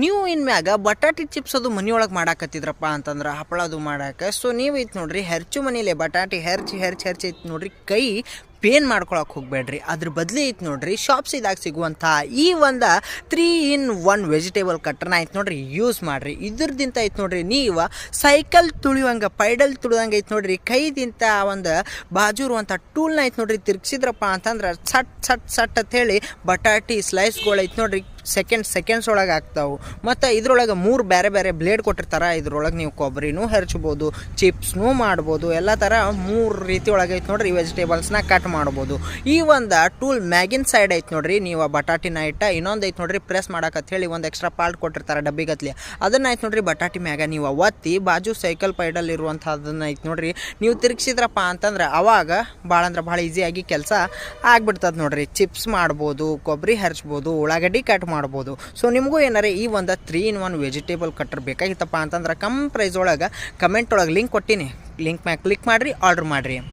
ನೀವು ಇನ್ಮ್ಯಾಗ ಬಟಾಟಿ ಚಿಪ್ಸ್ ಅದು ಮನೆಯೊಳಗೆ ಮಾಡಾಕತ್ತಿದ್ರಪ್ಪ ಅಂತಂದ್ರೆ ಹಪ್ಪಳ ಅದು ಮಾಡಕ್ಕೆ. ಸೊ ನೀವು ಐತೆ ನೋಡ್ರಿ ಹೆರ್ಚು ಮನೇಲೆ ಬಟಾಟಿ ಹೆರ್ಚಿ ಐತೆ ನೋಡ್ರಿ, ಕೈ ಪೇನ್ ಮಾಡ್ಕೊಳಕ್ಕೆ ಹೋಗಬೇಡ್ರಿ. ಅದ್ರ ಬದಲಿ ಐತೆ ನೋಡ್ರಿ ಶಾಪ್ಸಿದಾಗ ಸಿಗುವಂಥ ಈ ಒಂದು 3-in-1 ವೆಜಿಟೇಬಲ್ ಕಟ್ರನ್ನ ಐತೆ ನೋಡ್ರಿ, ಯೂಸ್ ಮಾಡಿರಿ. ಇದ್ರದಿಂತ ಐತೆ ನೋಡ್ರಿ ನೀವು ಸೈಕಲ್ ತುಳಿಯುವಂಗೆ ಪೈಡಲ್ ತುಳಿದಂಗೆ ಐತೆ ನೋಡ್ರಿ, ಕೈದಿಂತ ಒಂದು ಬಾಜೂರುವಂಥ ಟೂಲ್ನ ಐತೆ ನೋಡ್ರಿ, ತಿರ್ಗಿಸಿದ್ರಪ್ಪ ಅಂತಂದ್ರೆ ಸಟ್ ಅಂತ ಹೇಳಿ ಬಟಾಟಿ ಸ್ಲೈಸ್ಗಳು ಐತೆ ನೋಡ್ರಿ ಸೆಕೆಂಡ್ಸ್ ಒಳಗೆ ಆಗ್ತಾವೆ. ಮತ್ತು ಇದ್ರೊಳಗೆ 3 ಬೇರೆ ಬ್ಲೇಡ್ ಕೊಟ್ಟಿರ್ತಾರೆ. ಇದ್ರೊಳಗೆ ನೀವು ಕೊಬ್ಬರಿನೂ ಹೆರ್ಚ್ಬೋದು, ಚಿಪ್ಸ್ನೂ ಮಾಡ್ಬೋದು, ಎಲ್ಲ ಥರ 3 ರೀತಿ ಒಳಗೆ ಐತೆ ನೋಡ್ರಿ ವೆಜಿಟೇಬಲ್ಸ್ನ ಕಟ್ ಮಾಡ್ಬೋದು. ಈ ಒಂದು ಟೂಲ್ ಮ್ಯಾಗಿನ ಸೈಡ್ ಐತೆ ನೋಡ್ರಿ, ನೀವು ಬಟಾಟಿನ ಇನ್ನೊಂದು ಐತೆ ನೋಡ್ರಿ ಪ್ರೆಸ್ ಮಾಡಕ್ಕೆ ಹೇಳಿ ಒಂದು ಎಕ್ಸ್ಟ್ರಾ ಪಾರ್ಟ್ ಕೊಟ್ಟಿರ್ತಾರೆ ಡಬ್ಬಿಗತ್ಲಿ, ಅದನ್ನು ಐತೆ ನೋಡ್ರಿ ಬಟಾಟಿ ಮ್ಯಾಗ ನೀವು ಒತ್ತಿ ಬಾಜು ಸೈಕಲ್ ಪೈಡಲ್ ಇರುವಂಥದ್ದನ್ನು ಐತೆ ನೋಡ್ರಿ ನೀವು ತಿರುಗಿಸಿದ್ರಪ್ಪ ಅಂತಂದ್ರೆ ಅವಾಗ ಭಾಳ ಈಸಿಯಾಗಿ ಕೆಲಸ ಆಗ್ಬಿಡ್ತದೆ ನೋಡ್ರಿ. ಚಿಪ್ಸ್ ಮಾಡ್ಬೋದು, ಕೊಬ್ಬರಿ ಹೆರ್ಚ್ಬೋದು, ಉಳ್ಳಾಗಡ್ಡಿ ಕಟ್ ಮಾಡ್ಬೋದು. ಸೊ ನಿಮಗೂ ಏನಾರ ಈ ಒಂದು 3-in-1 ವೆಜಿಟೇಬಲ್ ಕಟ್ಟರ್ ಬೇಕಾಗಿತ್ತಪ್ಪ ಅಂತಂದ್ರೆ ಕಮ್ ಪ್ರೈಸ್ ಒಳಗೆ ಕಮೆಂಟ್ ಒಳಗೆ ಲಿಂಕ್ ಕೊಟ್ಟಿನಿ, ಲಿಂಕ್ ಮ್ಯಾಗ ಕ್ಲಿಕ್ ಮಾಡಿರಿ, ಆರ್ಡ್ರ್ ಮಾಡಿರಿ.